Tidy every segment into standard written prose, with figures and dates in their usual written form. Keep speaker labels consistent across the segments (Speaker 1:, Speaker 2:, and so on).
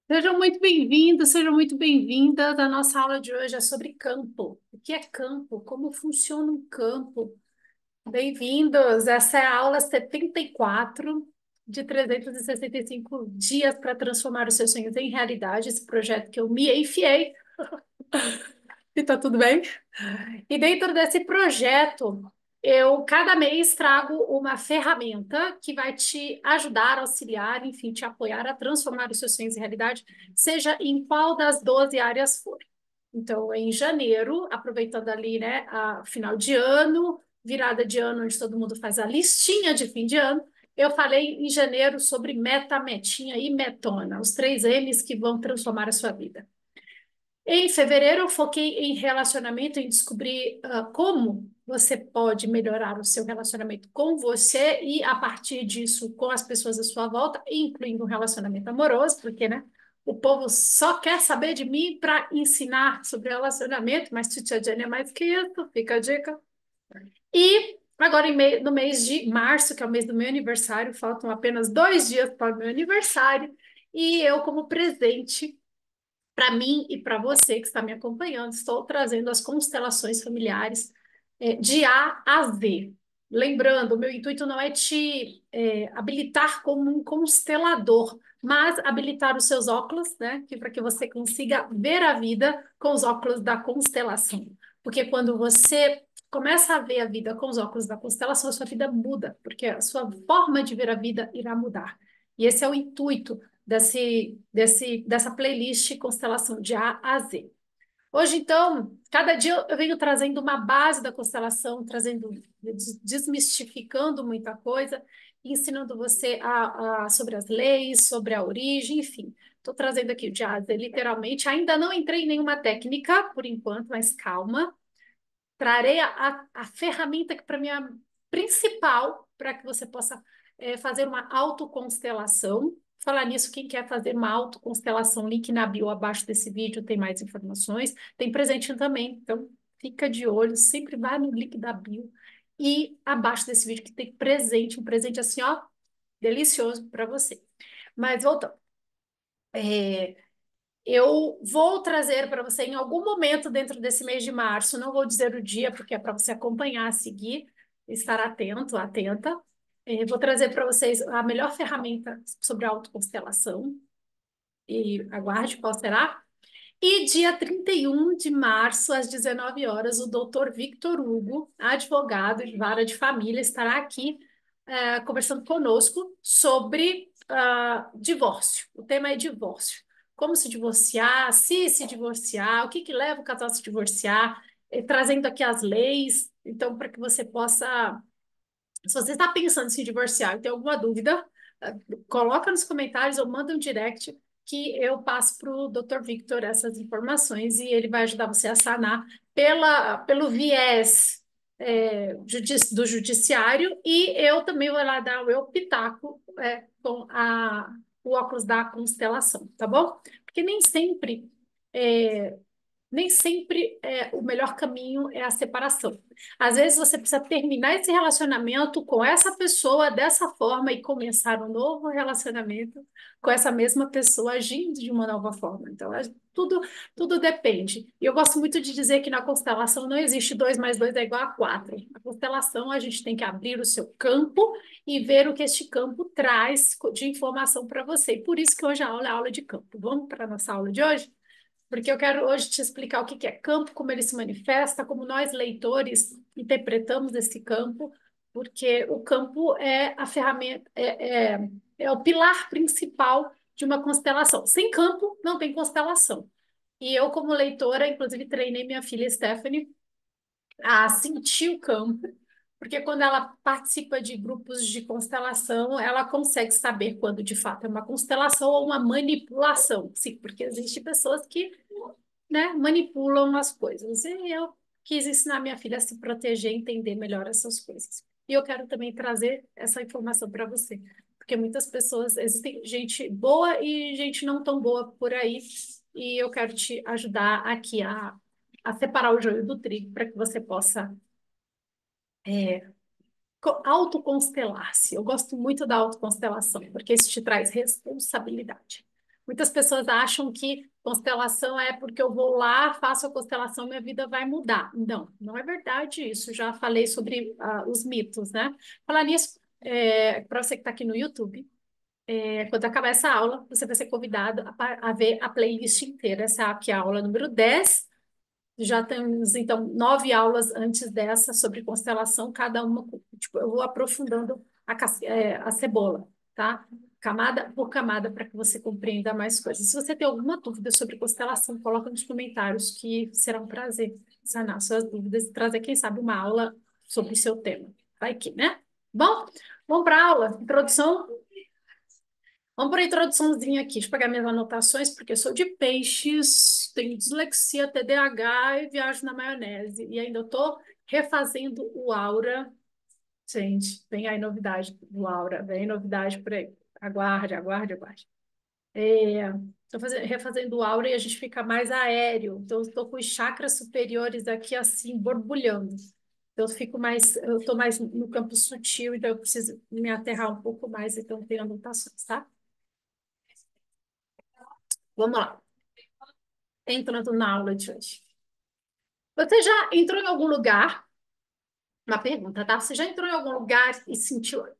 Speaker 1: Sejam muito bem-vindos, sejam muito bem-vindas. A nossa aula de hoje é sobre campo. O que é campo? Como funciona um campo? Bem-vindos! Essa é a aula 74 de 365 dias para transformar os seus sonhos em realidade. Esse projeto que eu me enfiei. E tá tudo bem? E dentro desse projeto, eu cada mês trago uma ferramenta que vai te ajudar, auxiliar, enfim, te apoiar a transformar os seus sonhos em realidade, seja em qual das 12 áreas for. Então, em janeiro, aproveitando ali, né, a final de ano, virada de ano, onde todo mundo faz a listinha de fim de ano, eu falei em janeiro sobre meta, metinha e metona, os três M's que vão transformar a sua vida. Em fevereiro, eu foquei em relacionamento, em descobrir como você pode melhorar o seu relacionamento com você e, a partir disso, com as pessoas à sua volta, incluindo um relacionamento amoroso, porque, né, o povo só quer saber de mim para ensinar sobre relacionamento, mas Titia Jenny é mais que isso, fica a dica. E agora, no mês de março, que é o mês do meu aniversário, faltam apenas 2 dias para o meu aniversário, e eu, como presente, para mim e para você que está me acompanhando, estou trazendo as constelações familiares de A a Z. Lembrando, o meu intuito não é te habilitar como um constelador, mas habilitar os seus óculos, né, para que você consiga ver a vida com os óculos da constelação. Porque quando você começa a ver a vida com os óculos da constelação, a sua vida muda, porque a sua forma de ver a vida irá mudar. E esse é o intuito dessa playlist Constelação de A a Z. Hoje, então, cada dia eu venho trazendo uma base da constelação, trazendo, desmistificando muita coisa, ensinando você sobre as leis, sobre a origem, enfim. Estou trazendo aqui o de A a Z, literalmente. Ainda não entrei em nenhuma técnica, por enquanto, mas calma. Trarei a ferramenta que, para mim, é a principal para que você possa fazer uma autoconstelação. Falar nisso, quem quer fazer uma autoconstelação, link na bio abaixo desse vídeo, tem mais informações. Tem presentinho também, então fica de olho, sempre vai no link da bio e abaixo desse vídeo que tem presente, um presente assim, ó, delicioso para você. Mas voltando. É, eu vou trazer para você em algum momento dentro desse mês de março, não vou dizer o dia, porque é para você acompanhar, seguir, estar atento, atenta. Vou trazer para vocês a melhor ferramenta sobre a autoconstelação, e aguarde qual será. E dia 31 de março, às 19 horas, o doutor Victor Hugo, advogado de vara de família, estará aqui conversando conosco sobre divórcio. O tema é divórcio. Como se divorciar, se divorciar, o que que leva o casal a se divorciar, trazendo aqui as leis. Então, para que você possa, se você está pensando em se divorciar e tem alguma dúvida, coloca nos comentários ou manda um direct que eu passo para o Dr. Victor essas informações e ele vai ajudar você a sanar pelo viés do judiciário e eu também vou lá dar o meu pitaco com o óculos da constelação, tá bom? Porque é, nem sempre o melhor caminho é a separação. Às vezes você precisa terminar esse relacionamento com essa pessoa dessa forma e começar um novo relacionamento com essa mesma pessoa agindo de uma nova forma. Então, tudo, tudo depende. E eu gosto muito de dizer que na constelação não existe 2 mais 2 é igual a 4. Na constelação, a gente tem que abrir o seu campo e ver o que este campo traz de informação para você. E por isso que hoje a aula é aula de campo. Vamos para a nossa aula de hoje? Porque eu quero hoje te explicar o que que é campo, como ele se manifesta, como nós, leitores, interpretamos esse campo, porque o campo é a ferramenta, é o pilar principal de uma constelação. Sem campo, não tem constelação. E eu, como leitora, inclusive treinei minha filha Stephanie a sentir o campo, porque quando ela participa de grupos de constelação, ela consegue saber quando de fato é uma constelação ou uma manipulação. Sim, porque existem pessoas que, né, manipulam as coisas. E eu quis ensinar minha filha a se proteger e entender melhor essas coisas. E eu quero também trazer essa informação para você, porque muitas pessoas, existem gente boa e gente não tão boa por aí, e eu quero te ajudar aqui a separar o joio do trigo para que você possa autoconstelar-se. Eu gosto muito da autoconstelação, porque isso te traz responsabilidade. Muitas pessoas acham que constelação é porque eu vou lá, faço a constelação, minha vida vai mudar. Não, não é verdade isso. Já falei sobre os mitos, né? Falar nisso, para você que está aqui no YouTube, quando acabar essa aula, você vai ser convidado a ver a playlist inteira. Essa aqui é a aula número 10. Já temos, então, 9 aulas antes dessa sobre constelação, cada uma, tipo, eu vou aprofundando a cebola, tá? Camada por camada, para que você compreenda mais coisas. Se você tem alguma dúvida sobre constelação, coloca nos comentários, que será um prazer sanar suas dúvidas e trazer, quem sabe, uma aula sobre o seu tema. Vai que, né? Bom, vamos para a aula. Introdução. Vamos para a introduçãozinha aqui. Deixa eu pegar minhas anotações, porque eu sou de peixes, tenho dislexia, TDAH e viajo na maionese. E ainda estou refazendo o Aura. Gente, vem aí novidade do Aura, vem novidade por aí. Aguarde, aguarde, aguarde. Estou refazendo o Aura e a gente fica mais aéreo. Então, estou com os chakras superiores aqui assim, borbulhando. Então, eu estou mais no campo sutil, então eu preciso me aterrar um pouco mais, então tem anotações, tá? Vamos lá. Entrando na aula de hoje. Você já entrou em algum lugar? Uma pergunta, tá? Você já entrou em algum lugar e sentiu, olha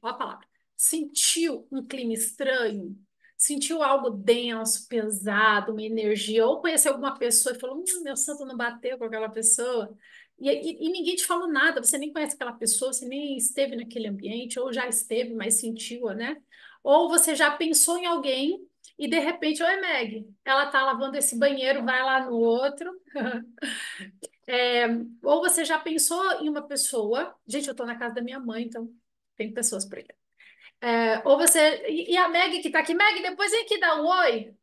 Speaker 1: a palavra, sentiu um clima estranho? Sentiu algo denso, pesado, uma energia? Ou conheceu alguma pessoa e falou, meu santo não bateu com aquela pessoa? E ninguém te falou nada, você nem conhece aquela pessoa, você nem esteve naquele ambiente, ou já esteve, mas sentiu, né? Ou você já pensou em alguém e de repente, oi, Meg, ela tá lavando esse banheiro, vai lá no outro. É, ou você já pensou em uma pessoa, gente, eu tô na casa da minha mãe, então tem pessoas por aí. Ou você, e a Meg que tá aqui, Meg, depois vem aqui dar um oi.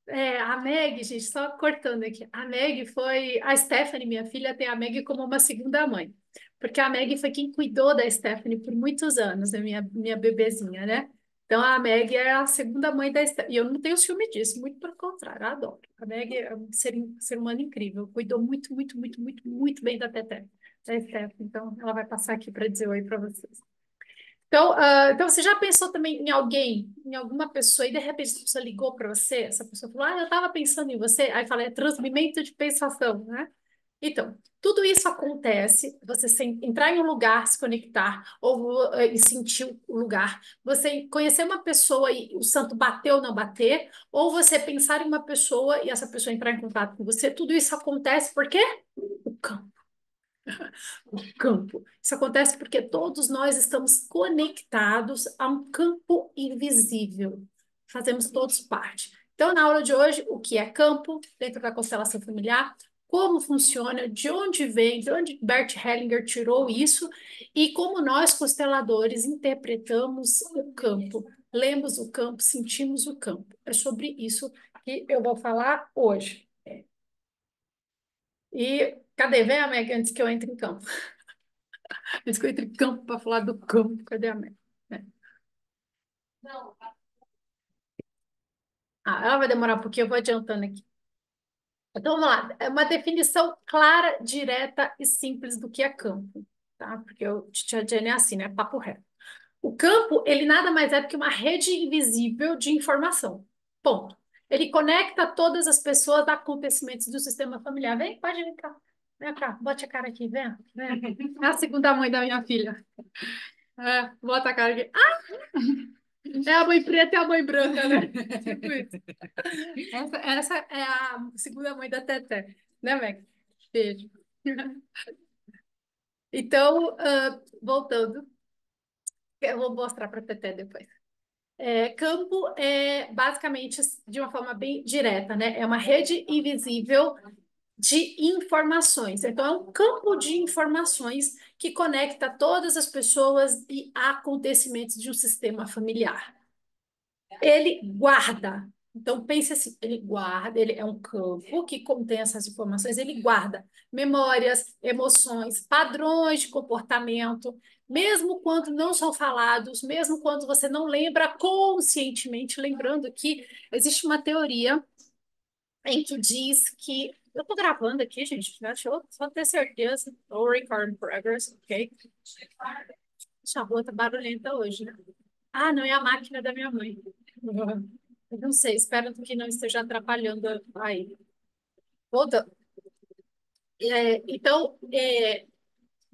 Speaker 1: A Meg, gente, só cortando aqui. A Meg foi. A Stephanie, minha filha, tem a Meg como uma segunda mãe. Porque a Meg foi quem cuidou da Stephanie por muitos anos, a minha bebezinha, né? Então a Meg é a segunda mãe da Stephanie. E eu não tenho ciúme disso, muito pelo contrário, eu adoro. A Meg é um ser humano incrível, cuidou muito, muito, muito, muito, muito bem da Teté, da Stephanie. Então ela vai passar aqui para dizer oi para vocês. Então, então, você já pensou também em alguém, em alguma pessoa, e de repente essa pessoa ligou para você, essa pessoa falou, eu estava pensando em você, aí fala, é transmimento de pensação, né? Então, tudo isso acontece, você entrar em um lugar, se conectar, ou e sentir o lugar, você conhecer uma pessoa e o santo bater ou não bater, ou você pensar em uma pessoa e essa pessoa entrar em contato com você, tudo isso acontece por quê? O campo campo. Isso acontece porque todos nós estamos conectados a um campo invisível. Fazemos todos parte. Então, na aula de hoje, o que é campo dentro da constelação familiar, como funciona, de onde vem, de onde Bert Hellinger tirou isso e como nós, consteladores, interpretamos o campo. Lemos o campo, sentimos o campo. É sobre isso que eu vou falar hoje. E cadê? Vem a Meg antes que eu entre em campo. Eles ficam entre campo para falar do campo. Cadê a Meg? É. Ela vai demorar um pouquinho, eu vou adiantando aqui. Então, vamos lá. É uma definição clara, direta e simples do que é campo, tá? Porque o Tia Jenny é assim, né? Papo reto. O campo, ele nada mais é do que uma rede invisível de informação. Ponto. Ele conecta todas as pessoas a acontecimentos do sistema familiar. Vem, pode vir cá. Vem cá, bote a cara aqui, vem. Vem. É a segunda mãe da minha filha. Bota a cara aqui. É a mãe preta e a mãe branca, né? Tipo isso. Essa é a segunda mãe da Teté, né, Meg? Beijo. Então, voltando, eu vou mostrar para a Teté depois. Campo é basicamente de uma forma bem direta, né? É uma rede invisível de informações. Então, é um campo de informações que conecta todas as pessoas e acontecimentos de um sistema familiar. Ele guarda. Então, pense assim, ele guarda, ele é um campo que contém essas informações, ele guarda memórias, emoções, padrões de comportamento, mesmo quando não são falados, mesmo quando você não lembra conscientemente, lembrando que existe uma teoria em que diz que eu estou gravando aqui, gente, né? Deixa eu só ter certeza. O record in progress, ok? Essa rua tá barulhenta hoje, né? Ah, não, é a máquina da minha mãe. Eu não sei, espero que não esteja atrapalhando aí. Voltando. Então,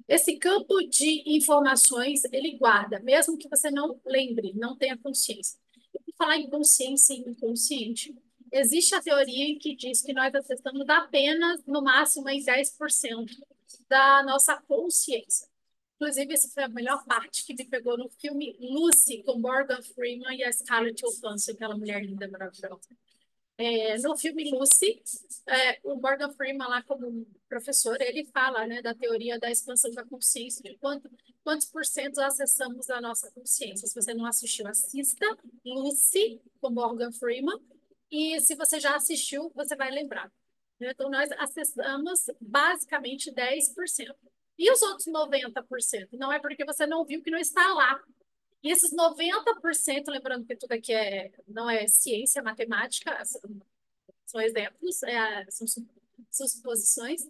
Speaker 1: esse campo de informações, ele guarda, mesmo que você não lembre, não tenha consciência. E por falar em consciência e inconsciente, existe a teoria em que diz que nós acessamos apenas, no máximo, em 10% da nossa consciência. Inclusive, essa foi a melhor parte que me pegou no filme Lucy, com Morgan Freeman e a Scarlett Johansson, aquela mulher linda, maravilhosa. No filme Lucy, o Morgan Freeman, lá como professor, ele fala, né, da teoria da expansão da consciência, de quantos por cento acessamos a nossa consciência. Se você não assistiu, assista Lucy, com Morgan Freeman, e se você já assistiu, você vai lembrar. Então, nós acessamos basicamente 10%. E os outros 90%? Não é porque você não viu que não está lá. E esses 90%, lembrando que tudo aqui não é ciência, é matemática, são exemplos, são suposições,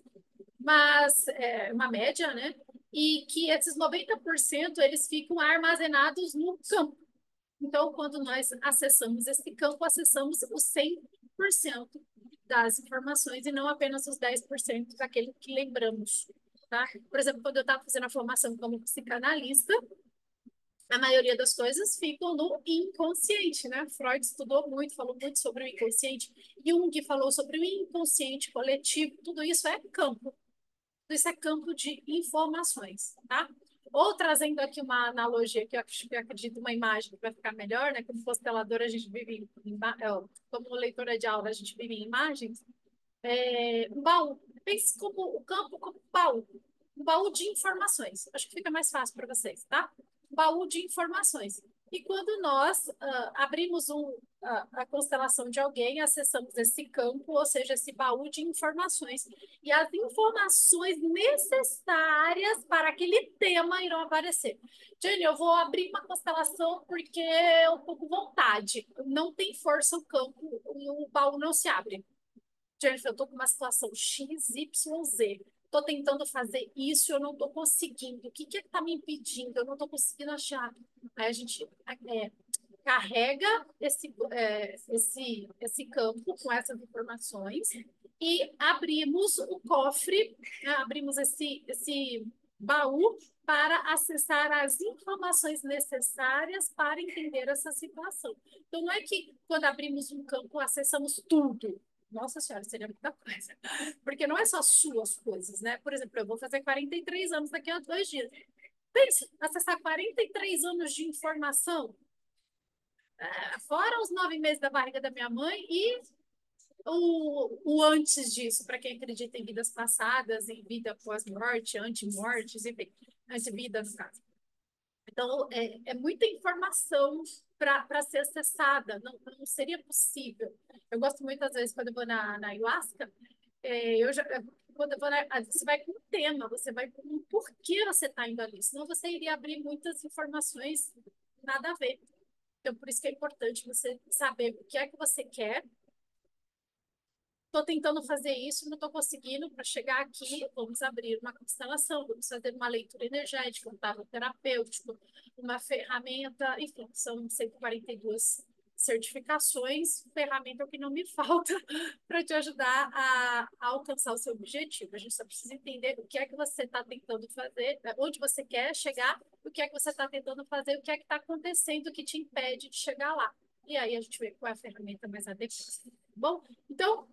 Speaker 1: mas é uma média, né? E que esses 90% eles ficam armazenados no campo. Então, quando nós acessamos esse campo, acessamos os 100% das informações e não apenas os 10% daquele que lembramos. Tá? Por exemplo, quando eu estava fazendo a formação como psicanalista, a maioria das coisas ficam no inconsciente, né? Freud estudou muito, falou muito sobre o inconsciente. Jung falou sobre o inconsciente coletivo. Tudo isso é campo. Tudo isso é campo de informações, tá? Ou trazendo aqui uma analogia que eu acredito, uma imagem que vai ficar melhor, né? Como consteladora, a gente vive como leitora de aula, a gente vive em imagens. Um baú. Pense como o campo como um baú de informações. Acho que fica mais fácil para vocês, tá? Um baú de informações. E quando nós abrimos a constelação de alguém, acessamos esse campo, ou seja, esse baú de informações. E as informações necessárias para aquele tema irão aparecer. Jenny, eu vou abrir uma constelação porque eu estou com vontade. Não tem força o campo, o baú não se abre. Jennifer, eu estou com uma situação X, Y, Z. Estou tentando fazer isso, eu não estou conseguindo. O que que está me impedindo? Eu não estou conseguindo achar. Aí a gente carrega esse campo com essas informações e abrimos o cofre, né? Abrimos esse baú para acessar as informações necessárias para entender essa situação. Então, não é que quando abrimos um campo, acessamos tudo. Nossa Senhora, seria muita coisa. Porque não é só suas coisas, né? Por exemplo, eu vou fazer 43 anos daqui a 2 dias. Pense, acessar 43 anos de informação, fora os 9 meses da barriga da minha mãe e o antes disso, para quem acredita em vidas passadas, em vida pós-morte, anti-mortes, enfim, anti-vida, no caso. Então, é muita informação para ser acessada, não seria possível. Eu gosto muitas vezes, quando eu vou na ayahuasca, quando eu vou você vai com um tema, você vai com um porquê você está indo ali, senão você iria abrir muitas informações nada a ver. Então, por isso que é importante você saber o que é que você quer. Estou tentando fazer isso, não estou conseguindo. Para chegar aqui, vamos abrir uma constelação, vamos fazer uma leitura energética, um tarot terapêutico, uma ferramenta, enfim, são 142 certificações, ferramenta é o que não me falta para te ajudar a alcançar o seu objetivo. A gente só precisa entender o que é que você está tentando fazer, onde você quer chegar, o que é que você está tentando fazer, o que é que está acontecendo que te impede de chegar lá. E aí a gente vê qual é a ferramenta mais adequada. Bom, então,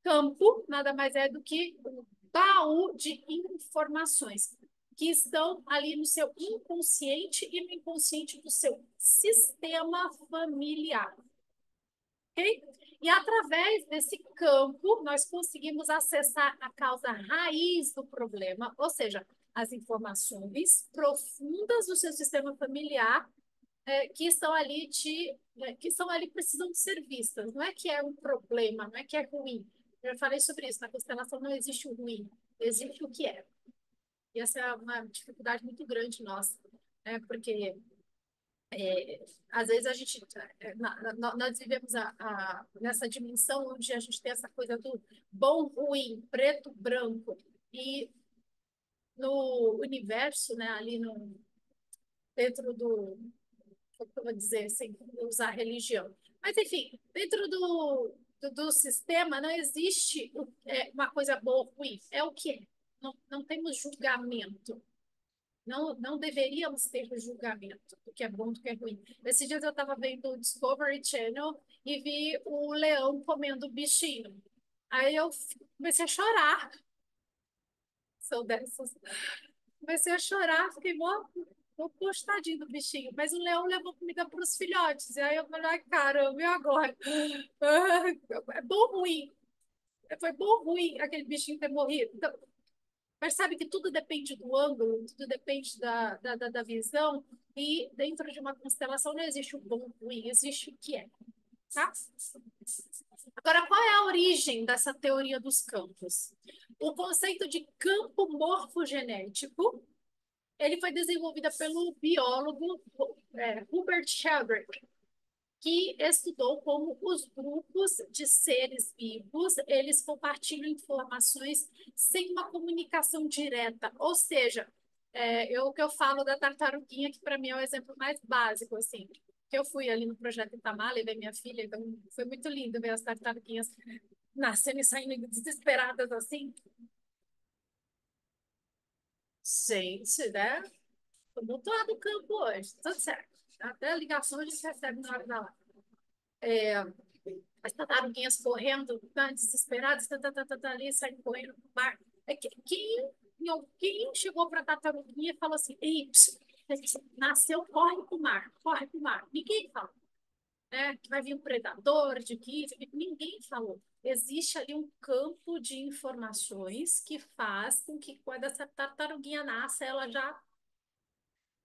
Speaker 1: campo nada mais é do que um baú de informações que estão ali no seu inconsciente e no inconsciente do seu sistema familiar. Ok? E através desse campo, nós conseguimos acessar a causa raiz do problema, ou seja, as informações profundas do seu sistema familiar que estão ali que estão ali precisam de ser vistas. Não é que é um problema, não é que é ruim. Eu já falei sobre isso. Na constelação não existe o ruim, existe o que é. E essa é uma dificuldade muito grande nossa, né? Porque às vezes a gente nós vivemos nessa dimensão onde a gente tem essa coisa do bom, ruim, preto, branco e no universo, né? Ali no dentro do como eu vou dizer, sem usar religião. Mas, enfim, Dentro do sistema não existe uma coisa boa ou ruim, é o que é. Não temos julgamento. Não deveríamos ter julgamento do que é bom, do que é ruim. Esses dias eu estava vendo o Discovery Channel e vi o leão comendo o bichinho. Aí eu comecei a chorar. Sou dessas. Comecei a chorar, fiquei mó postadinho do bichinho. Mas o leão levou comida para os filhotes. E aí eu falei, ai, caramba, e agora? É bom ou ruim? Foi bom ou ruim aquele bichinho ter morrido? Então, percebe que tudo depende do ângulo, tudo depende da visão, e dentro de uma constelação não existe o bom ou o ruim, existe o que é, tá? Agora, qual é a origem dessa teoria dos campos? O conceito de campo morfogenético, ele foi desenvolvido pelo biólogo Hubert Sheldrake, que estudou como os grupos de seres vivos, eles compartilham informações sem uma comunicação direta. Ou seja, o que eu falo da tartaruguinha, que para mim é o exemplo mais básico, assim, que eu fui ali no Projeto Itamar, levei minha filha, então foi muito lindo ver as tartaruguinhas nascendo e saindo desesperadas assim. Gente, né? Tô muito lá do campo hoje, tudo certo. Até a ligação a gente recebe na hora da live. As tartaruguinhas correndo, tá, desesperadas, ali, saindo correndo no mar. Quem chegou para a tartaruguinha e falou assim: Ei, nasceu, corre para o mar. Ninguém falou, né? Que vai vir um predador, de que ninguém falou. Existe ali um campo de informações que faz com que quando essa tartaruguinha nasce, ela já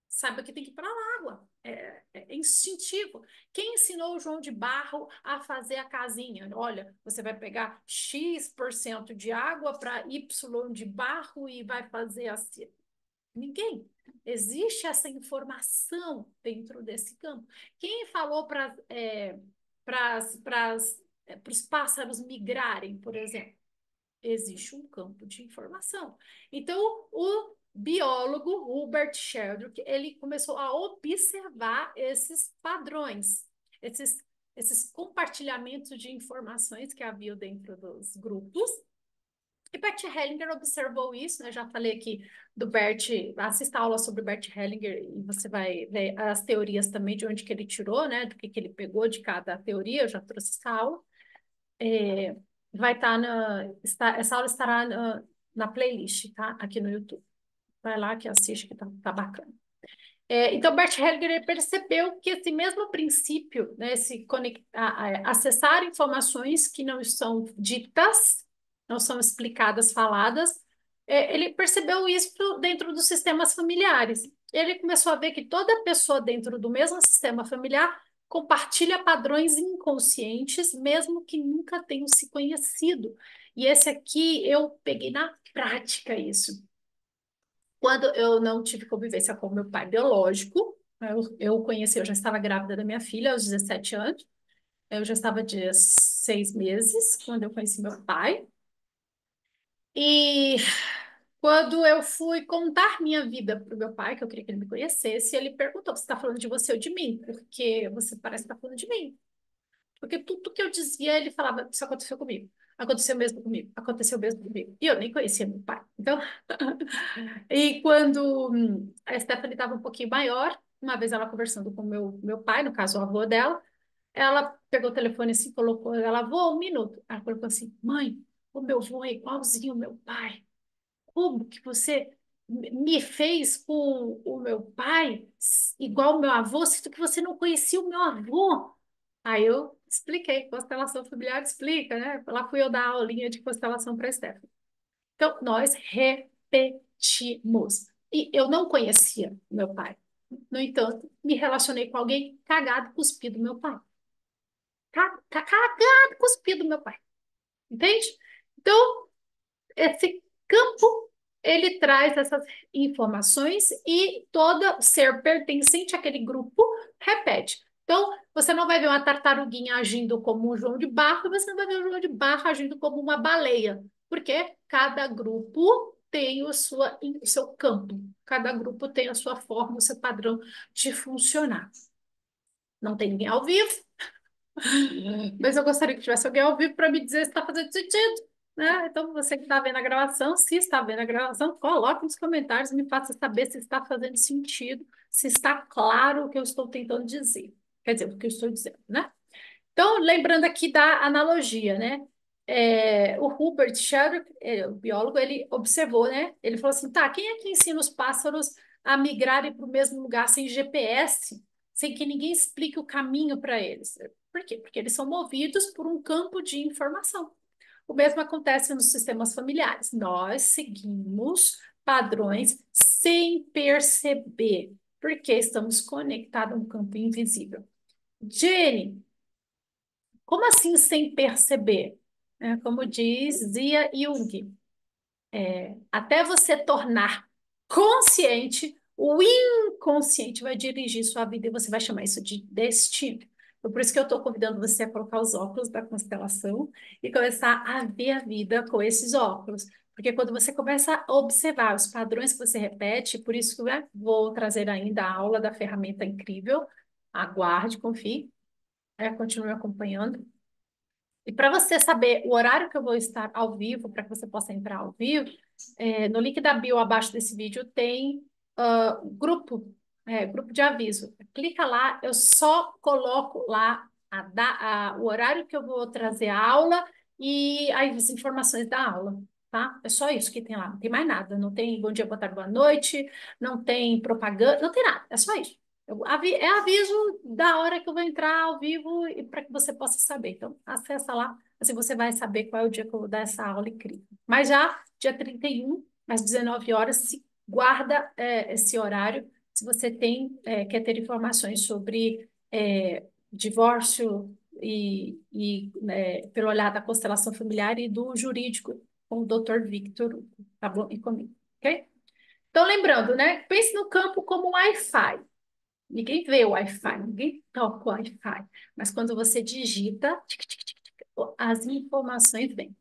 Speaker 1: sabe que tem que ir para a água. É instintivo. Quem ensinou o João de Barro a fazer a casinha? Olha, você vai pegar X% de água para Y de barro e vai fazer assim. Ninguém. Existe essa informação dentro desse campo. Quem falou para os pássaros migrarem, por exemplo? Existe um campo de informação. Então, o biólogo Hubert Sheldrake, ele começou a observar esses padrões, esses, esses compartilhamentos de informações que havia dentro dos grupos. E Bert Hellinger observou isso, né? Já falei aqui do Bert, assista a aula sobre Bert Hellinger e você vai ver as teorias também de onde que ele tirou, né? Do que ele pegou de cada teoria, eu já trouxe essa aula. É, vai estar essa aula estará na playlist, tá? Aqui no YouTube. Vai lá que assiste, que tá bacana. Então, Bert Hellinger percebeu que esse mesmo princípio, né, acessar informações que não são ditas, não são explicadas, faladas, ele percebeu isso dentro dos sistemas familiares. Ele começou a ver que toda pessoa dentro do mesmo sistema familiar compartilha padrões inconscientes, mesmo que nunca tenham se conhecido. E esse aqui eu peguei na prática isso. Quando eu não tive convivência com meu pai biológico, eu conheci, eu já estava grávida da minha filha aos 17 anos, eu já estava de 6 meses quando eu conheci meu pai. E quando eu fui contar minha vida para o meu pai, que eu queria que ele me conhecesse, ele perguntou: Você está falando de você ou de mim? Porque você parece estar falando de mim. Porque tudo que eu dizia, ele falava: Isso aconteceu comigo. Aconteceu mesmo comigo. Aconteceu mesmo comigo. E eu nem conhecia meu pai. Então, e quando a Stephanie estava um pouquinho maior, uma vez ela conversando com meu pai, no caso o avô dela, ela pegou o telefone assim, colocou, ela, avô, 1 minuto. Ela colocou assim: Mãe, o meu avô é igualzinho ao meu pai. Como que você me fez com o meu pai igual o meu avô, sendo que você não conhecia o meu avô? Aí eu expliquei, constelação familiar explica, né? Lá fui eu dar a aulinha de constelação para a Stephanie. Então, nós repetimos. E eu não conhecia meu pai. No entanto, me relacionei com alguém cagado, cuspido, meu pai. Cagado, cuspido, meu pai. Entende? Então, esse campo, ele traz essas informações e todo ser pertencente àquele grupo repete. Então, você não vai ver uma tartaruguinha agindo como um João de Barro, e você não vai ver um João de Barro agindo como uma baleia, porque cada grupo tem o seu campo, cada grupo tem a sua forma, o seu padrão de funcionar. Não tem ninguém ao vivo, Mas eu gostaria que tivesse alguém ao vivo para me dizer se está fazendo sentido, né? Então, você que está vendo a gravação, se está vendo a gravação, coloque nos comentários e me faça saber se está fazendo sentido, se está claro o que eu estou tentando dizer. Quer dizer, o que eu estou dizendo, né? Então, lembrando aqui da analogia, né? O Rupert Sheldrake, o biólogo, ele observou, né? Ele falou assim, tá, quem é que ensina os pássaros a migrarem para o mesmo lugar sem GPS, sem que ninguém explique o caminho para eles? Por quê? Porque eles são movidos por um campo de informação. O mesmo acontece nos sistemas familiares. Nós seguimos padrões sem perceber, porque estamos conectados a um campo invisível. Jenny, como assim sem perceber? Como diz Zia Jung, até você tornar consciente, o inconsciente vai dirigir sua vida e você vai chamar isso de destino. Então, por isso que eu estou convidando você a colocar os óculos da constelação e começar a ver a vida com esses óculos. Porque quando você começa a observar os padrões que você repete, por isso que vou trazer ainda a aula da ferramenta incrível. Aguarde, confie, continue acompanhando. E para você saber o horário que eu vou estar ao vivo, para que você possa entrar ao vivo, no link da bio abaixo desse vídeo tem grupo, grupo de aviso. Clica lá, eu só coloco lá o horário que eu vou trazer a aula e as informações da aula, tá? É só isso que tem lá, não tem mais nada. Não tem bom dia, boa tarde, boa noite, não tem propaganda, não tem nada, é só isso. É aviso da hora que eu vou entrar ao vivo e para que você possa saber. Então, acessa lá, assim você vai saber qual é o dia que eu vou dar essa aula incrível. Mas já, dia 31, às 19 horas, se guarda esse horário, se você quer ter informações sobre divórcio pelo olhar da constelação familiar e do jurídico com o Dr. Victor Hugo, tá bom? E comigo, ok? Então, lembrando, né? Pense no campo como um Wi-Fi. Ninguém vê o Wi-Fi, ninguém toca o Wi-Fi. Mas quando você digita, tic, tic, tic, tic, as informações vêm.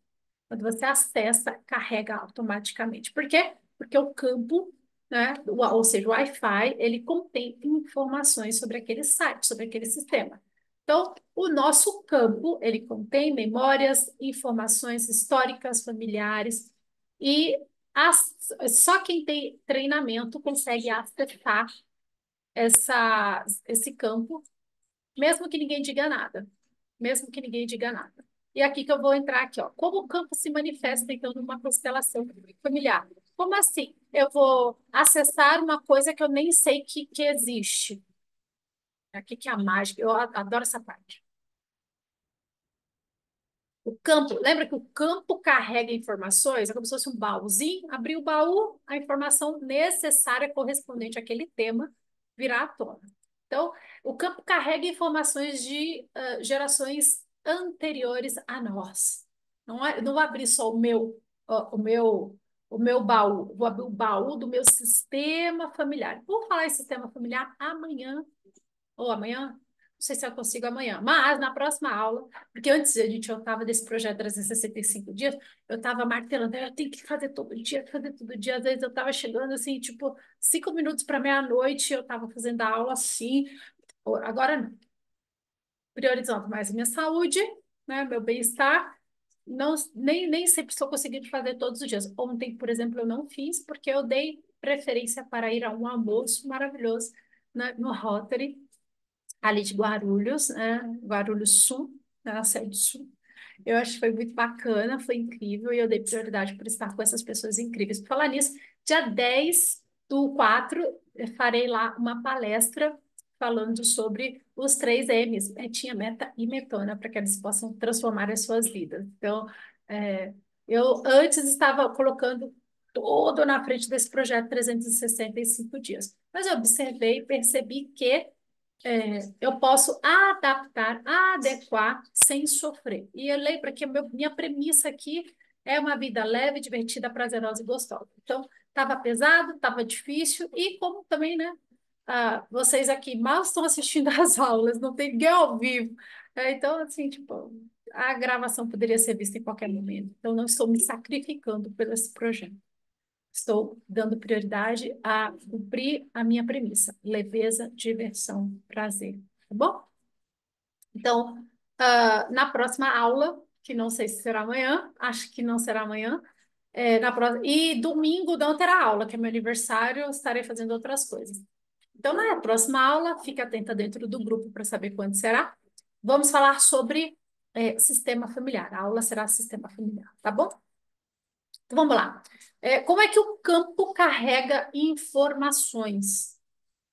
Speaker 1: Quando você acessa, carrega automaticamente. Por quê? Porque o campo, né, ou seja, o Wi-Fi, ele contém informações sobre aquele site, sobre aquele sistema. Então, o nosso campo, ele contém memórias, informações históricas, familiares, e só quem tem treinamento consegue acessar esse campo, mesmo que ninguém diga nada. Mesmo que ninguém diga nada. E aqui que eu vou entrar aqui, ó. Como o campo se manifesta, então, numa constelação familiar? Como assim? Eu vou acessar uma coisa que eu nem sei que existe. Aqui que é a mágica. Eu adoro essa parte. O campo, lembra que o campo carrega informações? É como se fosse um baúzinho. Abrir o baú, a informação necessária correspondente àquele tema virá à tona. Então, o campo carrega informações de gerações anteriores a nós. Não vou abrir só o meu baú, vou abrir o baú do meu sistema familiar. Vou falar em sistema familiar amanhã, ou amanhã, não sei se eu consigo amanhã, mas na próxima aula, porque antes eu estava desse projeto 365 dias, eu estava martelando, eu tenho que fazer todo dia, fazer todo dia. Às vezes eu estava chegando assim, tipo, 5 minutos para meia-noite, eu estava fazendo a aula assim. Agora não, priorizando mais a minha saúde, né, meu bem-estar. Não, nem sempre estou conseguindo fazer todos os dias. Ontem, por exemplo, eu não fiz porque eu dei preferência para ir a um almoço maravilhoso, né, no Rotary, ali de Guarulhos, né? Guarulhos Sul, né? Na sede Sul. Eu acho que foi muito bacana, foi incrível, e eu dei prioridade por estar com essas pessoas incríveis. Por falar nisso, dia 10 do 4, eu farei lá uma palestra falando sobre os 3 M's, metinha, meta e metona, para que eles possam transformar as suas vidas. Então, eu antes estava colocando todo na frente desse projeto 365 dias, mas eu observei e percebi que eu posso adaptar, adequar sem sofrer. E eu lembro que minha premissa aqui é uma vida leve, divertida, prazerosa e gostosa. Então, estava pesado, estava difícil, e como também, né? Vocês aqui mal estão assistindo às aulas, não tem ninguém ao vivo. Então, assim, tipo, a gravação poderia ser vista em qualquer momento. Então, não estou me sacrificando por esse projeto. Estou dando prioridade a cumprir a minha premissa: leveza, diversão, prazer. Tá bom? Então, na próxima aula, que não sei se será amanhã, acho que não será amanhã, e domingo não terá aula, que é meu aniversário, eu estarei fazendo outras coisas. Então, na próxima aula, fique atenta dentro do grupo para saber quando será. Vamos falar sobre sistema familiar. A aula será sistema familiar, tá bom? Então, vamos lá. Como é que o campo carrega informações?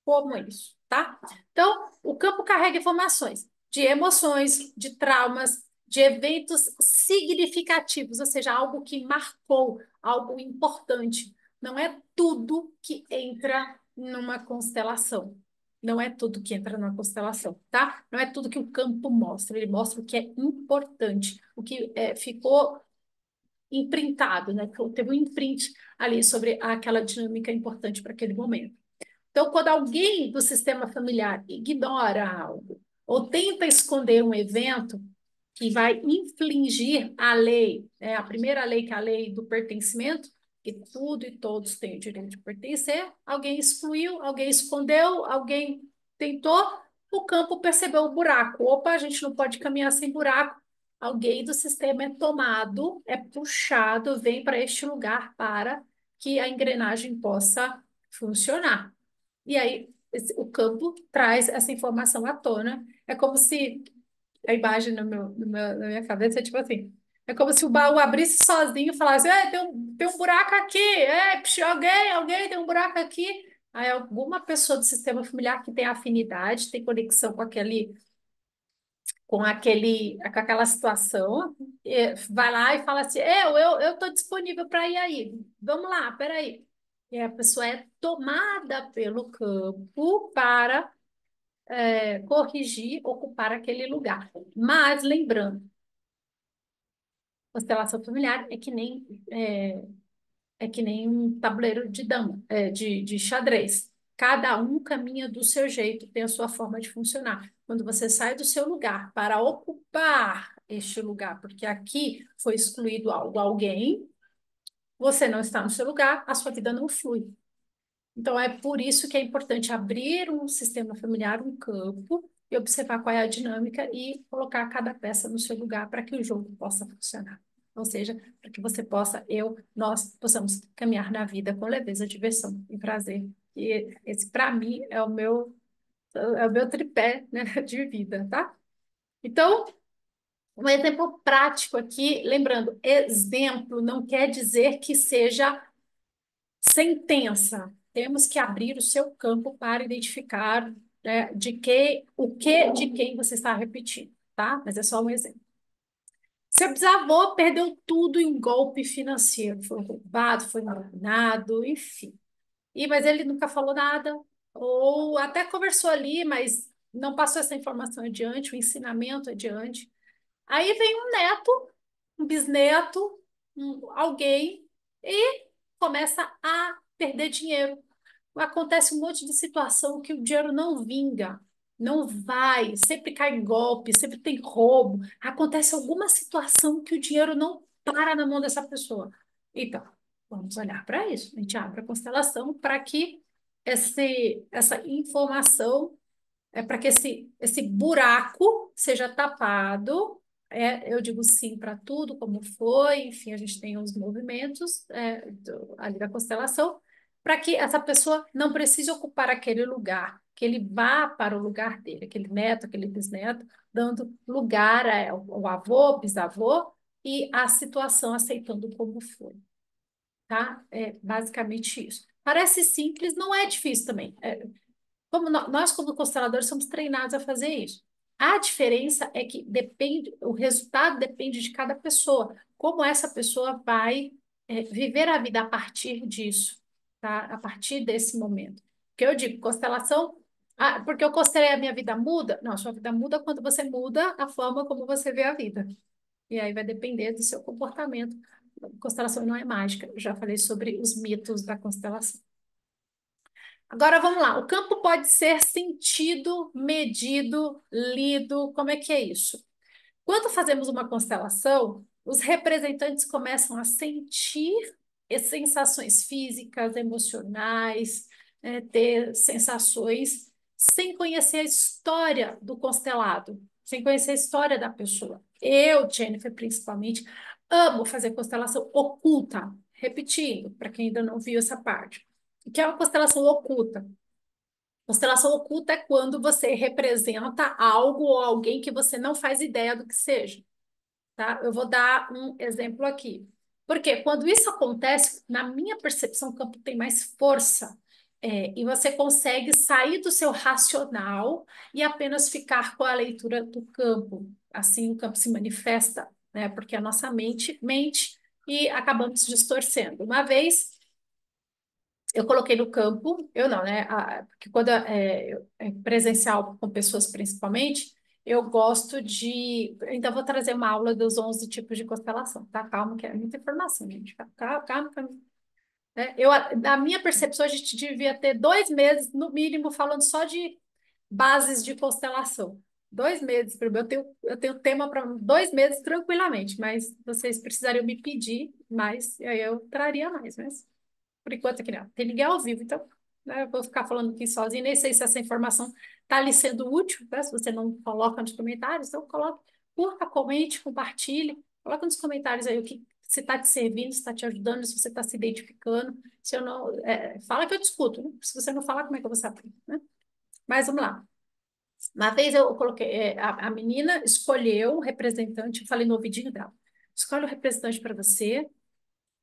Speaker 1: Como isso, tá? Então, o campo carrega informações de emoções, de traumas, de eventos significativos, ou seja, algo que marcou, algo importante. Não é tudo que entra numa constelação. Não é tudo que entra numa constelação, tá? Não é tudo que o campo mostra. Ele mostra o que é importante, o que ficou imprintado, né? Teve um imprint ali sobre aquela dinâmica importante para aquele momento. Então, quando alguém do sistema familiar ignora algo ou tenta esconder um evento que vai infringir a lei, a primeira lei, que é a lei do pertencimento, que tudo e todos têm o direito de pertencer, alguém excluiu, alguém escondeu, alguém tentou, o campo percebeu o buraco. Opa, a gente não pode caminhar sem buraco. Alguém do sistema é tomado, é puxado, vem para este lugar para que a engrenagem possa funcionar. E aí, o campo traz essa informação à tona. É como se a imagem na minha cabeça é tipo assim: é como se o baú abrisse sozinho e falasse: tem um buraco aqui, alguém tem um buraco aqui. Aí, alguma pessoa do sistema familiar que tem afinidade, tem conexão com aquela situação, vai lá e fala assim: eu estou disponível para ir aí, vamos lá, peraí. E a pessoa é tomada pelo campo para corrigir, ocupar aquele lugar. Mas lembrando, constelação familiar é que nem um tabuleiro de dama, de xadrez. Cada um caminha do seu jeito, tem a sua forma de funcionar. Quando você sai do seu lugar para ocupar este lugar, porque aqui foi excluído algo, alguém, você não está no seu lugar, a sua vida não flui. Então, é por isso que é importante abrir um sistema familiar, um campo, e observar qual é a dinâmica e colocar cada peça no seu lugar para que o jogo possa funcionar. Ou seja, para que você possa, nós possamos caminhar na vida com leveza, diversão e prazer. E esse, para mim, é o meu tripé, né, de vida, tá? Então, um exemplo prático aqui, lembrando, exemplo não quer dizer que seja sentença. Temos que abrir o seu campo para identificar, o que de quem você está repetindo, tá? Mas é só um exemplo. Seu bisavô perdeu tudo em um golpe financeiro, foi roubado, foi enganado, enfim. Mas ele nunca falou nada, ou até conversou ali, mas não passou essa informação adiante, o ensinamento adiante. Aí vem um neto, um bisneto, alguém, e começa a perder dinheiro. Acontece um monte de situação que o dinheiro não vinga, não vai, sempre cai em golpe, sempre tem roubo. Acontece alguma situação que o dinheiro não para na mão dessa pessoa. Então, vamos olhar para isso. A gente abre a constelação para que essa informação para que esse buraco seja tapado. Eu digo sim para tudo, como foi, enfim, a gente tem os movimentos ali da constelação, para que essa pessoa não precise ocupar aquele lugar, que ele vá para o lugar dele, aquele neto, aquele bisneto, dando lugar ao avô, bisavô, e a situação aceitando como foi. Tá? É basicamente isso. Parece simples, não é difícil também. Como nós, como consteladores, somos treinados a fazer isso. A diferença é que o resultado depende de cada pessoa, como essa pessoa vai viver a vida a partir disso, tá? A partir desse momento. Porque eu digo, constelação, porque eu constelei a minha vida muda? Não, a sua vida muda quando você muda a forma como você vê a vida. E aí vai depender do seu comportamento. Constelação não é mágica, eu já falei sobre os mitos da constelação. Agora vamos lá. O campo pode ser sentido, medido, lido. Como é que é isso? Quando fazemos uma constelação, os representantes começam a sentir sensações físicas, emocionais, ter sensações sem conhecer a história do constelado. sem conhecer a história da pessoa. Eu, Jennifer, principalmente, amo fazer constelação oculta. Repetindo, para quem ainda não viu essa parte. O que é uma constelação oculta? Constelação oculta é quando você representa algo ou alguém que você não faz ideia do que seja, tá? Eu vou dar um exemplo aqui. Porque quando isso acontece, na minha percepção, o campo tem mais força. E você consegue sair do seu racional e apenas ficar com a leitura do campo. Assim, o campo se manifesta, né? Porque a nossa mente mente e acabamos distorcendo. Uma vez eu coloquei no campo, eu não, né? Porque quando é presencial com pessoas principalmente, eu gosto de. Então, vou trazer uma aula dos 11 tipos de constelação, tá? Calma, que é muita informação, gente. Calma, calma, calma. Né? Na minha percepção, a gente devia ter 2 meses, no mínimo, falando só de bases de constelação. 2 meses, eu tenho tema para 2 meses tranquilamente, mas vocês precisariam me pedir mais, e aí eu traria mais, mas. Por enquanto aqui não. Tem ninguém ao vivo, então né, eu vou ficar falando aqui sozinho. Nem sei se essa informação está lhe sendo útil, né? Se você não coloca nos comentários, então coloque, curta, comente, compartilhe. Coloca nos comentários aí o que se está te servindo, se está te ajudando, se você está se identificando. Se eu não, fala que eu discuto. Né? Se você não falar, como é que eu vou saber? Né? Mas vamos lá. Uma vez eu coloquei, a menina escolheu o representante, eu falei no ouvidinho dela, escolhe o representante para você.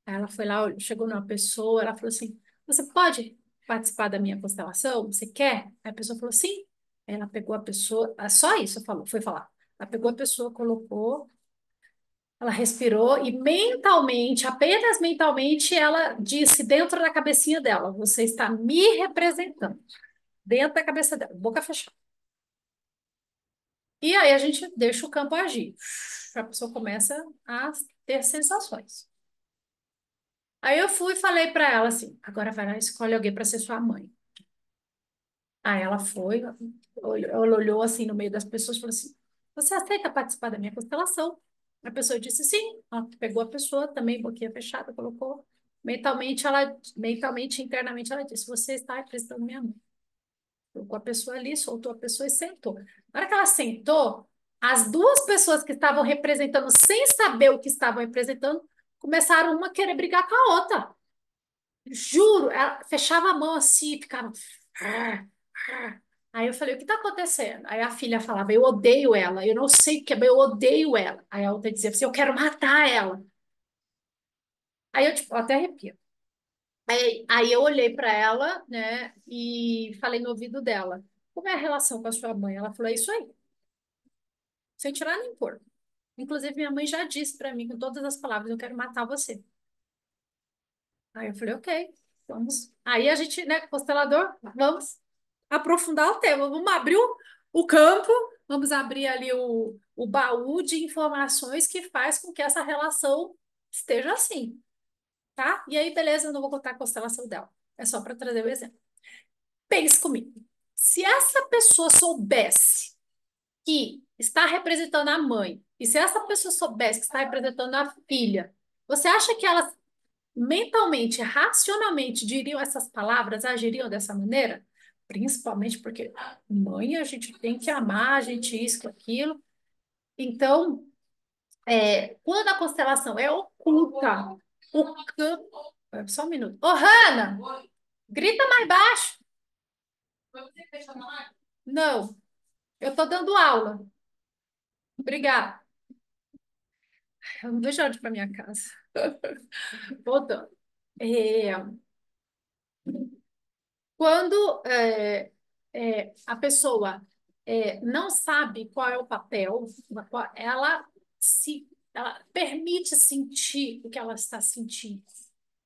Speaker 1: Aí ela foi lá, chegou numa pessoa, ela falou assim: Você pode participar da minha constelação? Você quer? Aí a pessoa falou: Sim. Aí ela pegou a pessoa, só isso falou, foi falar. Ela pegou a pessoa, colocou, ela respirou e mentalmente, apenas mentalmente, ela disse dentro da cabecinha dela: Você está me representando. Dentro da cabeça dela, boca fechada. E aí a gente deixa o campo agir. A pessoa começa a ter sensações. Aí eu fui e falei para ela assim: agora vai lá, escolhe alguém para ser sua mãe. Aí ela foi, ela olhou assim no meio das pessoas e falou assim: Você aceita participar da minha constelação? A pessoa disse sim. Ela pegou a pessoa, também boquinha fechada, colocou. Mentalmente, internamente, ela disse: Você está representando minha mãe. Colocou a pessoa ali, soltou a pessoa e sentou. Na hora que ela sentou, as duas pessoas que estavam representando, sem saber o que estavam representando, começaram uma a querer brigar com a outra. Juro, ela fechava a mão assim, ficava. "Ah, ah". Aí eu falei, o que está acontecendo? Aí a filha falava, eu odeio ela, eu não sei o que é, mas eu odeio ela. Aí a outra dizia assim, eu quero matar ela. Aí eu, tipo, até arrepio. Aí eu olhei para ela, né, e falei no ouvido dela, como é a relação com a sua mãe? Ela falou, é isso aí, sem tirar nem pôr. Inclusive, minha mãe já disse para mim, com todas as palavras, eu quero matar você. Aí eu falei, ok, vamos. Aí a gente, né, constelador, vamos aprofundar o tema. Vamos abrir o campo, vamos abrir ali o baú de informações que faz com que essa relação esteja assim, tá? E aí, beleza, eu não vou contar a constelação dela. É só para trazer o exemplo. Pense comigo. Se essa pessoa soubesse que está representando a mãe, e se essa pessoa soubesse que está representando a filha, você acha que elas mentalmente, racionalmente diriam essas palavras, agiriam dessa maneira? Principalmente porque mãe a gente tem que amar, a gente isso, aquilo. Então, quando a constelação é oculta, o campo. Só um minuto. Ô, Hanna, grita mais baixo. Não, eu estou dando aula. Obrigada. Eu não vejo a hora de ir para minha casa. Voltando. É, Quando a pessoa não sabe qual é o papel, ela permite sentir o que ela está sentindo.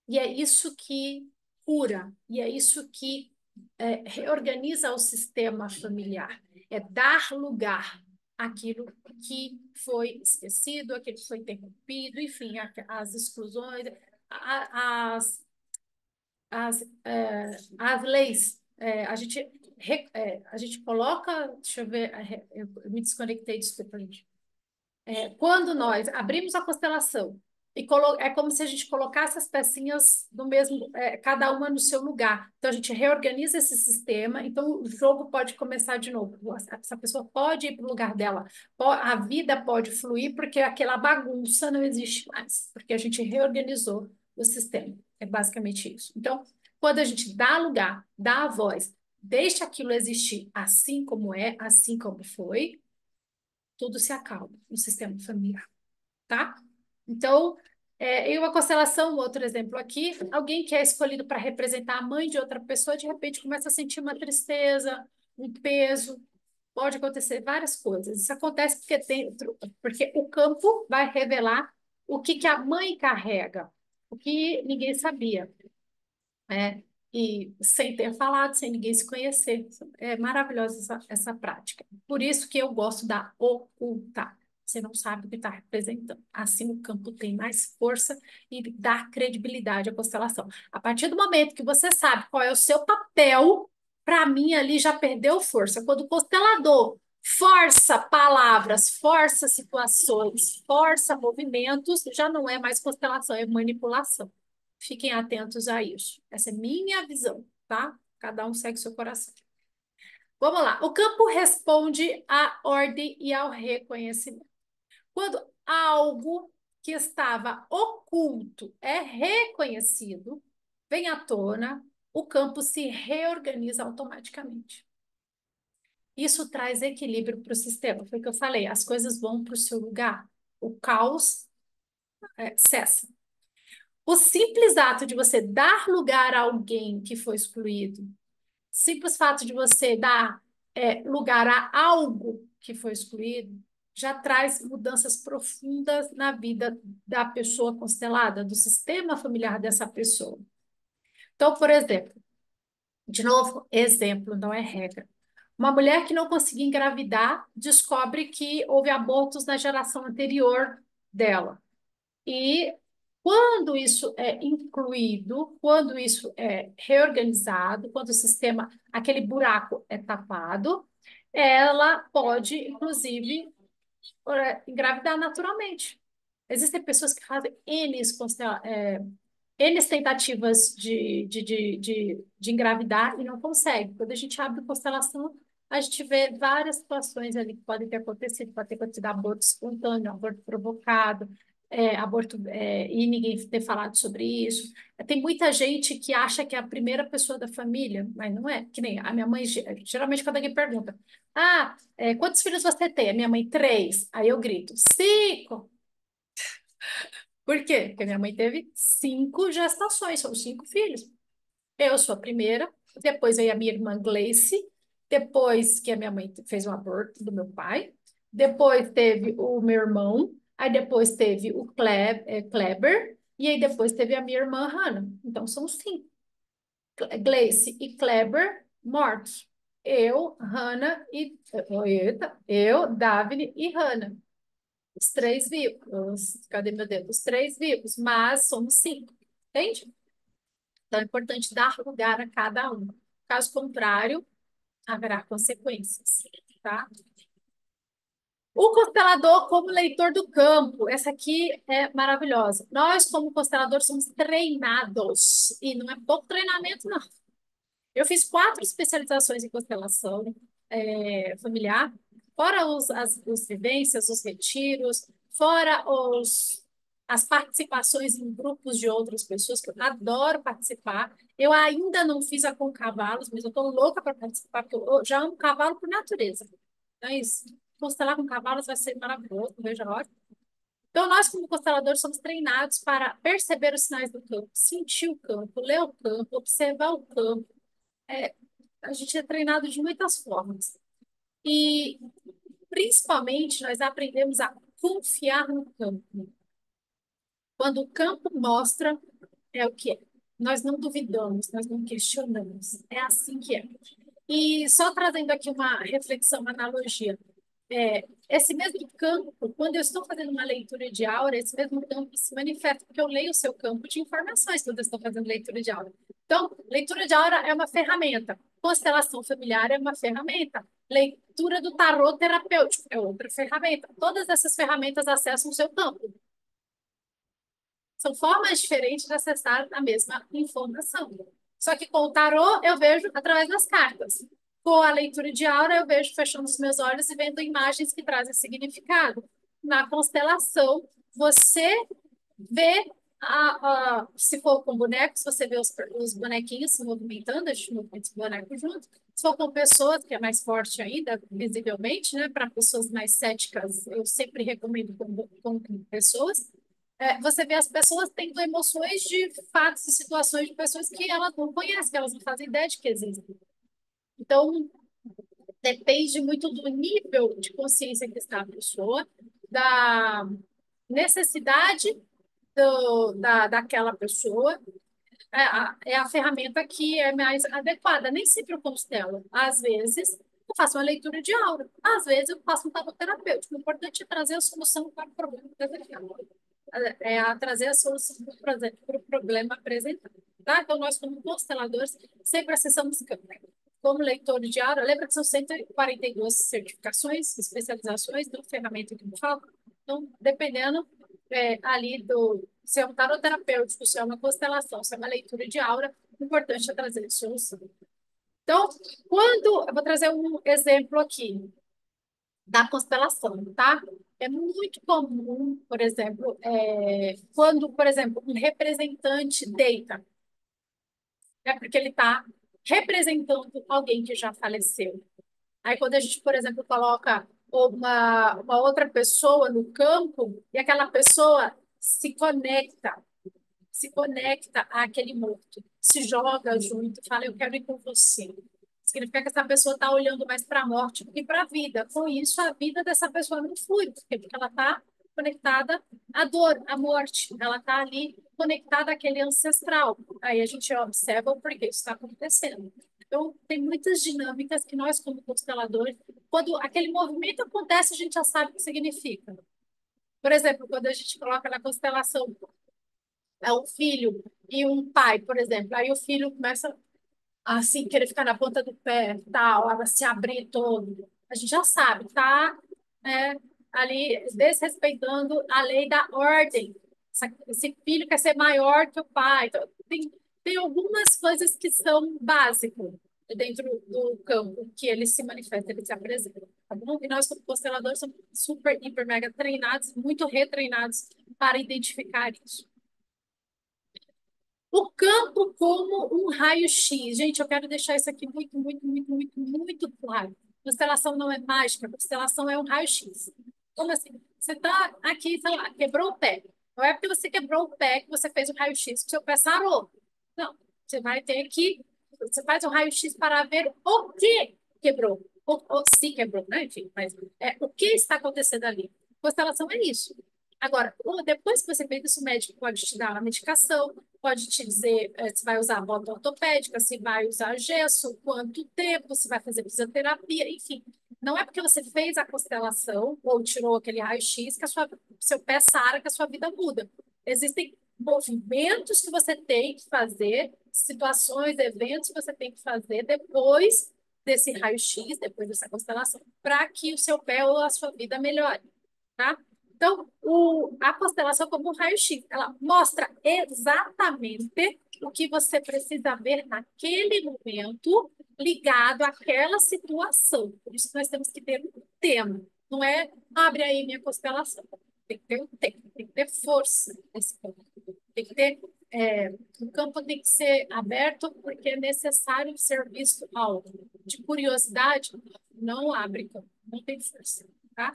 Speaker 1: E é isso que cura, e é isso que reorganiza o sistema familiar. É dar lugar àquilo que foi esquecido, aquilo que foi interrompido, enfim, as exclusões, as as leis, a gente coloca, deixa eu ver, eu me desconectei, desculpa, gente. Quando nós abrimos a constelação, É como se a gente colocasse as pecinhas no mesmo, cada uma no seu lugar. Então a gente reorganiza esse sistema, então o jogo pode começar de novo. Essa pessoa pode ir para o lugar dela, a vida pode fluir, porque aquela bagunça não existe mais, porque a gente reorganizou o sistema. É basicamente isso. Então, quando a gente dá lugar, dá a voz, deixa aquilo existir assim como é, assim como foi, tudo se acalma no sistema familiar, tá? Então, em uma constelação, um outro exemplo aqui, alguém que é escolhido para representar a mãe de outra pessoa, de repente começa a sentir uma tristeza, um peso, pode acontecer várias coisas. Isso acontece porque o campo vai revelar o que que a mãe carrega, o que ninguém sabia, né? E sem ter falado, sem ninguém se conhecer. É maravilhosa essa prática. Por isso que eu gosto da oculta. Você não sabe o que está representando. Assim o campo tem mais força e dá credibilidade à constelação. A partir do momento que você sabe qual é o seu papel, para mim ali já perdeu força. Quando o constelador força palavras, força situações, força movimentos, já não é mais constelação, é manipulação. Fiquem atentos a isso. Essa é minha visão, tá? Cada um segue seu coração. Vamos lá. O campo responde à ordem e ao reconhecimento. Quando algo que estava oculto é reconhecido, vem à tona, o campo se reorganiza automaticamente. Isso traz equilíbrio para o sistema. Foi o que eu falei, as coisas vão para o seu lugar. O caos cessa. O simples ato de você dar lugar a alguém que foi excluído, simples fato de você dar lugar a algo que foi excluído, já traz mudanças profundas na vida da pessoa constelada, do sistema familiar dessa pessoa. Então, por exemplo, de novo, exemplo, não é regra. Uma mulher que não conseguia engravidar descobre que houve abortos na geração anterior dela. E quando isso é incluído, quando isso é reorganizado, quando o sistema, aquele buraco é tapado, ela pode, inclusive, engravidar naturalmente. Existem pessoas que fazem N tentativas de engravidar e não conseguem. Quando a gente abre constelação, a gente vê várias situações ali que podem ter acontecido. Pode ter acontecido aborto espontâneo, aborto provocado, e ninguém ter falado sobre isso. Tem muita gente que acha que é a primeira pessoa da família, mas não é. Que nem a minha mãe, geralmente quando alguém pergunta, quantos filhos você tem? A minha mãe, três. Aí eu grito, cinco. Por quê? Porque minha mãe teve cinco gestações, são cinco filhos. Eu sou a primeira, depois veio a minha irmã Gleice, depois que a minha mãe fez um aborto do meu pai, depois teve o meu irmão, aí depois teve o Kleber, e aí depois teve a minha irmã Hannah. Então são cinco. Gleice e Kleber mortos. Eu, Hannah e. Eita, eu, Davine e Hannah. Os três vivos. Cadê meu dedo? Os três vivos, mas somos cinco. Entende? Então é importante dar lugar a cada um. Caso contrário, haverá consequências, tá? O constelador como leitor do campo. Essa aqui é maravilhosa. Nós, como consteladores, somos treinados. E não é pouco treinamento, não. Eu fiz 4 especializações em constelação familiar, fora os vivências, os retiros, fora as participações em grupos de outras pessoas, que eu adoro participar. Eu ainda não fiz a com cavalos, mas eu estou louca para participar, porque eu já amo cavalo por natureza. Então, é isso. Constelar com cavalos vai ser maravilhoso, não vejo a hora. Então, nós, como consteladores, somos treinados para perceber os sinais do campo, sentir o campo, ler o campo, observar o campo. A gente é treinado de muitas formas. E, principalmente, nós aprendemos a confiar no campo. Quando o campo mostra, é o que é. Nós não duvidamos, nós não questionamos. É assim que é. E só trazendo aqui uma reflexão, uma analogia. Esse mesmo campo, quando eu estou fazendo uma leitura de aura, esse mesmo campo se manifesta, porque eu leio o seu campo de informações quando eu estou fazendo leitura de aura. Então, leitura de aura é uma ferramenta, constelação familiar é uma ferramenta, leitura do tarô terapêutico é outra ferramenta. Todas essas ferramentas acessam o seu campo. São formas diferentes de acessar a mesma informação. Só que com o tarô, eu vejo através das cartas. Com a leitura de aura, eu vejo fechando os meus olhos e vendo imagens que trazem significado. Na constelação, você vê, se for com bonecos, você vê os bonequinhos se movimentando, a gente movimenta os bonecos juntos. Se for com pessoas, que é mais forte ainda, visivelmente, né? Para pessoas mais céticas, eu sempre recomendo com pessoas. Você vê as pessoas tendo emoções de fatos e situações de pessoas que elas não conhecem, que elas não fazem ideia de que existem. Então, depende muito do nível de consciência que está a pessoa, da necessidade daquela pessoa, é a ferramenta que é mais adequada. Nem sempre eu constelo. Às vezes, eu faço uma leitura de aura. Às vezes, eu faço um tarot terapêutico. O importante é trazer a solução para o problema desejado. A trazer a solução para o problema apresentado. Tá? Então, nós, como consteladores, sempre acessamos campo. Como leitor de aura, lembra que são 142 certificações, especializações do ferramenta que eu falo? Então, dependendo ali se é um tarot terapêutico, se é uma constelação, se é uma leitura de aura, o importante é trazer solução. Então, eu vou trazer um exemplo aqui da constelação, tá? É muito comum, por exemplo, quando, por exemplo, um representante deita, é porque ele está representando alguém que já faleceu. Aí, quando a gente, por exemplo, coloca uma outra pessoa no campo e aquela pessoa se conecta àquele morto, se joga junto, fala, eu quero ir com você. Significa que essa pessoa está olhando mais para a morte do que para a vida. Com isso, a vida dessa pessoa não flui, porque ela está conectada à dor, à morte. Ela está ali conectada àquele ancestral. Aí a gente observa o porquê isso está acontecendo. Então, tem muitas dinâmicas que nós, como consteladores, quando aquele movimento acontece, a gente já sabe o que significa. Por exemplo, quando a gente coloca na constelação um filho e um pai, por exemplo, aí o filho começa assim, querer ficar na ponta do pé, tal, ela se abrir todo. A gente já sabe, tá? É, ali desrespeitando a lei da ordem. Esse filho quer ser maior que o pai. Então, tem algumas coisas que são básicas dentro do campo que ele se manifesta, ele se apresenta, tá bom? E nós, como consteladores, somos super, hiper, mega treinados, muito retreinados para identificar isso. O campo como um raio-x. Gente, eu quero deixar isso aqui muito, muito, muito, muito, muito claro. Constelação não é mágica, constelação é um raio-x. Como assim? Você está aqui, sei lá, quebrou o pé. Não é porque você quebrou o pé que você fez o raio-x que seu pé sarou. Não, você vai ter que. Você faz o raio-x para ver o que quebrou. Ou se quebrou, né? Enfim, mas o que está acontecendo ali. Constelação é isso. Agora, depois que você fez isso, o médico pode te dar uma medicação, pode te dizer se vai usar bota ortopédica, se vai usar gesso, quanto tempo, se vai fazer fisioterapia, enfim. Não é porque você fez a constelação ou tirou aquele raio-x que seu pé sara, que a sua vida muda. Existem movimentos que você tem que fazer, situações, eventos que você tem que fazer depois desse raio-x, depois dessa constelação, para que o seu pé ou a sua vida melhore, tá? Então, a constelação como um raio-x, ela mostra exatamente o que você precisa ver naquele momento ligado àquela situação. Por isso, nós temos que ter um tema. Não é abre aí minha constelação. Tem que ter um tema, tem que ter força nesse campo. Tem que ter, o campo tem que ser aberto porque é necessário ser visto algo. De curiosidade, não abre campo, não tem força, tá?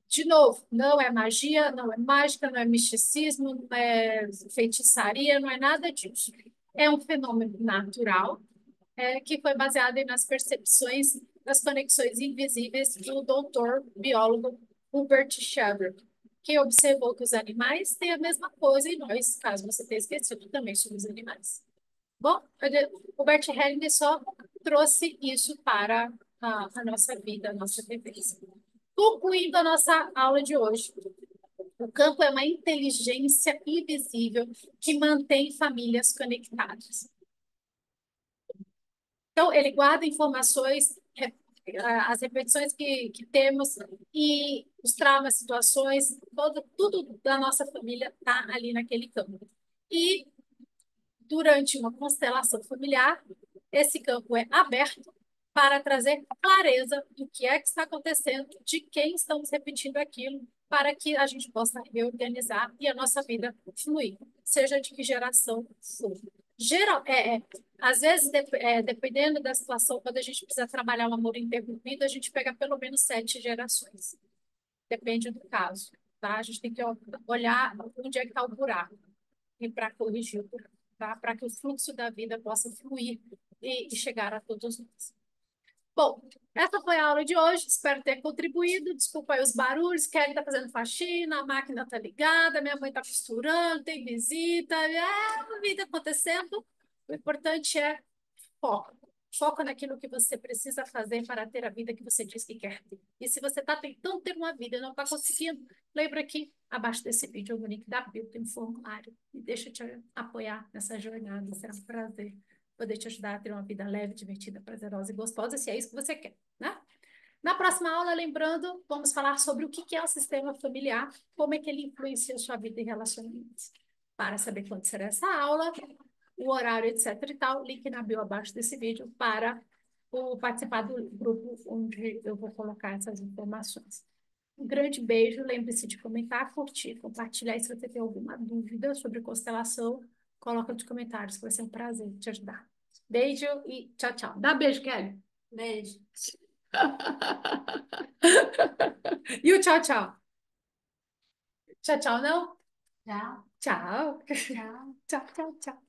Speaker 1: De novo, não é magia, não é mágica, não é misticismo, não é feitiçaria, não é nada disso. É um fenômeno natural que foi baseado nas percepções das conexões invisíveis do doutor biólogo Hubert Shaver, que observou que os animais têm a mesma coisa e nós, caso você tenha esquecido, também somos animais. Bom, o Bert Hellinger só trouxe isso para a nossa vida, a nossa vivência. Concluindo a nossa aula de hoje, o campo é uma inteligência invisível que mantém famílias conectadas. Então, ele guarda informações as repetições que temos e os traumas, situações, tudo da nossa família está ali naquele campo. E durante uma constelação familiar, esse campo é aberto para trazer clareza do que é que está acontecendo, de quem estamos repetindo aquilo, para que a gente possa reorganizar e a nossa vida fluir, seja de que geração for. Às vezes, dependendo da situação, quando a gente precisa trabalhar um amor interrompido, a gente pega pelo menos 7 gerações. Depende do caso, tá? A gente tem que olhar onde é que está o buraco e para corrigir o buraco, tá? Para que o fluxo da vida possa fluir e chegar a todos nós. Bom, essa foi a aula de hoje. Espero ter contribuído. Desculpa aí os barulhos. Kelly está fazendo faxina, a máquina está ligada, minha mãe está costurando, tem visita, é a vida acontecendo. O importante é foco. Foco naquilo que você precisa fazer para ter a vida que você diz que quer ter. E se você está tentando ter uma vida e não está conseguindo, lembra aqui abaixo desse vídeo o link da bio, tem um formulário. E deixa eu te apoiar nessa jornada. Será um prazer poder te ajudar a ter uma vida leve, divertida, prazerosa e gostosa, se é isso que você quer, né? Na próxima aula, lembrando, vamos falar sobre o que é o sistema familiar, como é que ele influencia a sua vida e relacionamentos. Para saber quando será essa aula, o horário, etc e tal, link na bio abaixo desse vídeo para participar do grupo onde eu vou colocar essas informações. Um grande beijo, lembre-se de comentar, curtir, compartilhar. E se você tem alguma dúvida sobre constelação, coloca nos comentários, que vai ser um prazer te ajudar. Beijo e tchau, tchau. Dá beijo, Kelly.
Speaker 2: Beijo.
Speaker 1: E o tchau, tchau. Tchau, tchau, não?
Speaker 2: Tchau.
Speaker 1: Tchau.
Speaker 2: Tchau.
Speaker 1: Tchau, tchau, tchau.